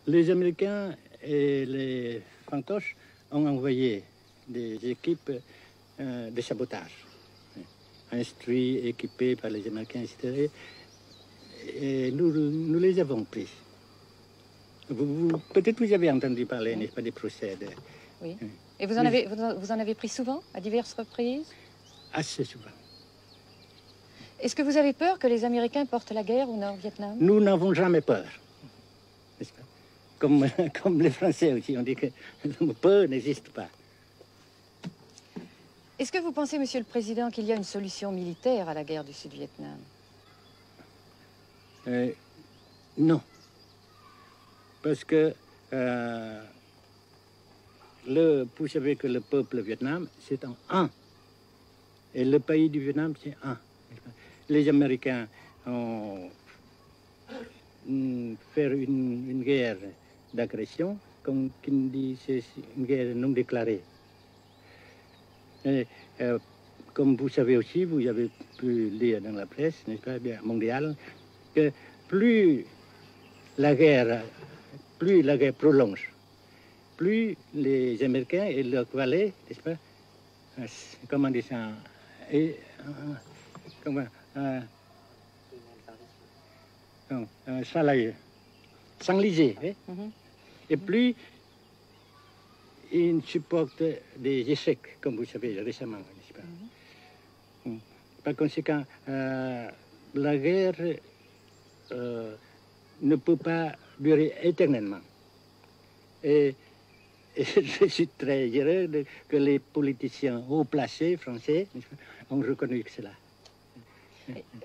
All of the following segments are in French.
Les Américains et les fantoches ont envoyé des équipes de sabotage, instruits, équipés par les Américains, etc. Et nous les avons pris. Peut-être vous avez entendu parler, n'est-ce pas, des procès. Oui. Et vous en avez pris souvent, à diverses reprises? Assez souvent. Est-ce que vous avez peur que les Américains portent la guerre au Nord-Vietnam? Nous n'avons jamais peur, n'est-ce pas? Comme les Français aussi, on dit que peur n'existe pas. Est-ce que vous pensez, Monsieur le Président, qu'il y a une solution militaire à la guerre du Sud-Vietnam? Non. Parce que vous savez que le peuple vietnam, c'est un. Et le pays du Vietnam, c'est un. Les Américains ont fait une guerre d'agression, comme qui dit, c'est une guerre non déclarée. Et, comme vous savez aussi, vous avez pu lire dans la presse, n'est-ce pas, bien mondiale, que plus la guerre prolonge, plus les Américains et leurs valets, n'est-ce pas, comment dire ça, s'enliser, et plus ils supportent des échecs, comme vous savez récemment, n'est-ce pas? Par conséquent, la guerre ne peut pas durer éternellement. Et je suis très heureux que les politiciens haut placés français ont reconnu cela.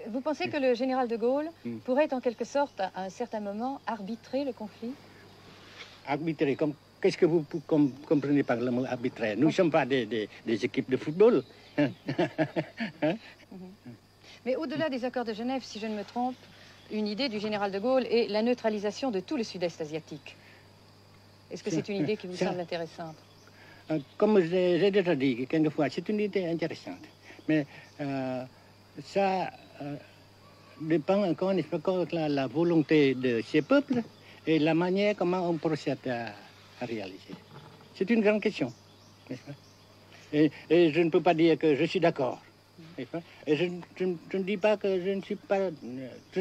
Vous pensez que le général de Gaulle pourrait en quelque sorte, à un certain moment, arbitrer le conflit? Arbitrer, qu'est-ce que vous comprenez par le mot arbitraire? Nous ne sommes pas des équipes de football. Mais au-delà des accords de Genève, si je ne me trompe, une idée du général de Gaulle est la neutralisation de tout le sud-est asiatique. Est-ce que c'est une idée qui vous semble intéressante? Comme j'ai déjà dit quelquefois, c'est une idée intéressante. Mais ça dépend encore de la volonté de ces peuples et la manière comment on procède à réaliser. C'est une grande question, n'est-ce pas? Et je ne peux pas dire que je suis d'accord. Et je ne dis pas que je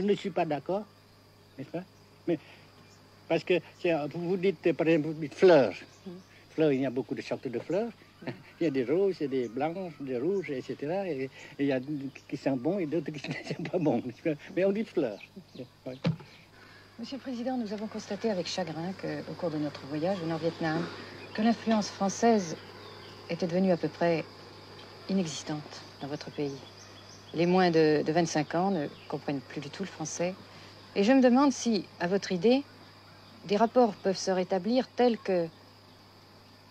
ne suis pas d'accord, n'est-ce pas? Mais parce que vous dites, par exemple, vous dites fleurs. Fleurs, il y a beaucoup de sortes de fleurs. Il y a des roses, il y a des blanches, des rouges, etc. Et il y a qui sont bons et d'autres qui ne sont pas bons. Mais on dit fleurs. Monsieur le Président, nous avons constaté avec chagrin qu'au cours de notre voyage au Nord-Vietnam, que l'influence française était devenue à peu près inexistante dans votre pays. Les moins de 25 ans ne comprennent plus du tout le français. Et je me demande si, à votre idée, des rapports peuvent se rétablir tels que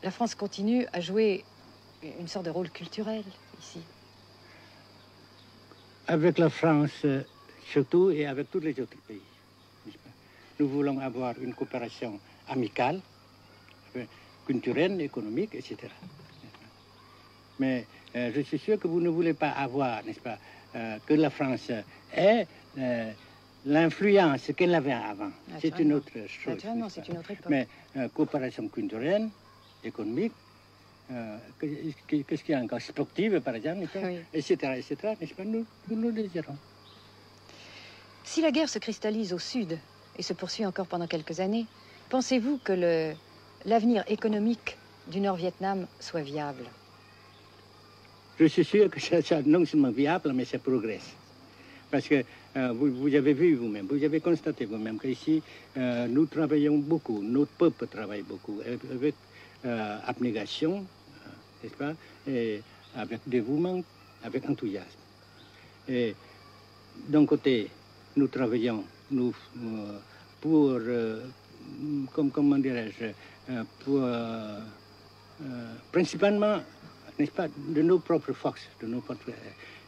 la France continue à jouer une sorte de rôle culturel ici. Avec la France surtout et avec tous les autres pays. Nous voulons avoir une coopération amicale, culturelle, économique, etc. Mais je suis sûr que vous ne voulez pas avoir, n'est-ce pas, que la France ait l'influence qu'elle avait avant. C'est une autre chose. Naturellement, c'est une autre époque. Mais coopération culturelle, économique, qu'est-ce qu'il y a encore, sportive par exemple, oui. etc., n'est-ce pas, nous le désirons. Si la guerre se cristallise au sud et se poursuit encore pendant quelques années, pensez-vous que l'avenir économique du Nord-Vietnam soit viable? Je suis sûr que ça non seulement viable, mais ça progresse. Parce que vous avez vu vous-même, vous avez constaté vous-même qu'ici, nous travaillons beaucoup, notre peuple travaille beaucoup, avec abnégation, n'est-ce pas, et avec dévouement, avec enthousiasme. Et d'un côté, nous travaillons pour, comment dirais-je, pour principalement, n'est-ce pas, de nos propres forces, de nos propres...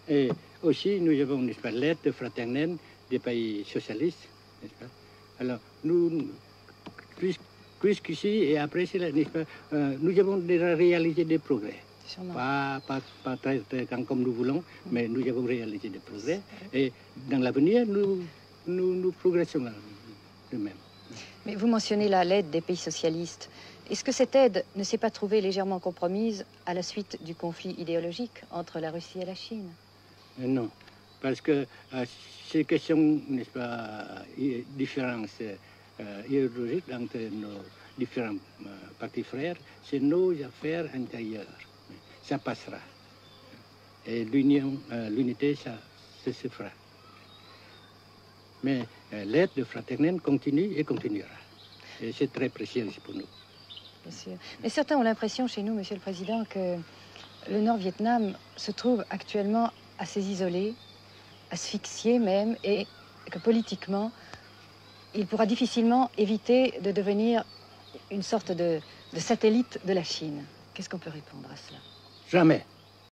Et aussi, nous avons, n'est-ce pas, l'aide fraternelle des pays socialistes, n'est-ce pas? Alors, nous, puisqu'ici et après cela, n'est-ce pas, nous avons déjà réalisé des progrès. Pas très grand comme nous voulons, mais nous avons réalisé des progrès. Et dans l'avenir, nous progressons de même. Mais vous mentionnez là l'aide des pays socialistes. Est-ce que cette aide ne s'est pas trouvée légèrement compromise à la suite du conflit idéologique entre la Russie et la Chine? Non, parce que ces questions, n'est-ce pas, différences idéologiques entre nos différents partis frères, c'est nos affaires intérieures. Ça passera. Et l'unité, ça se fera. Mais l'aide fraternelle continue et continuera. Et c'est très précieux pour nous. Bien sûr. Mais certains ont l'impression chez nous, Monsieur le Président, que le Nord-Vietnam se trouve actuellement assez isolé, asphyxié même, et que politiquement, il pourra difficilement éviter de devenir une sorte de satellite de la Chine. Qu'est-ce qu'on peut répondre à cela? Jamais.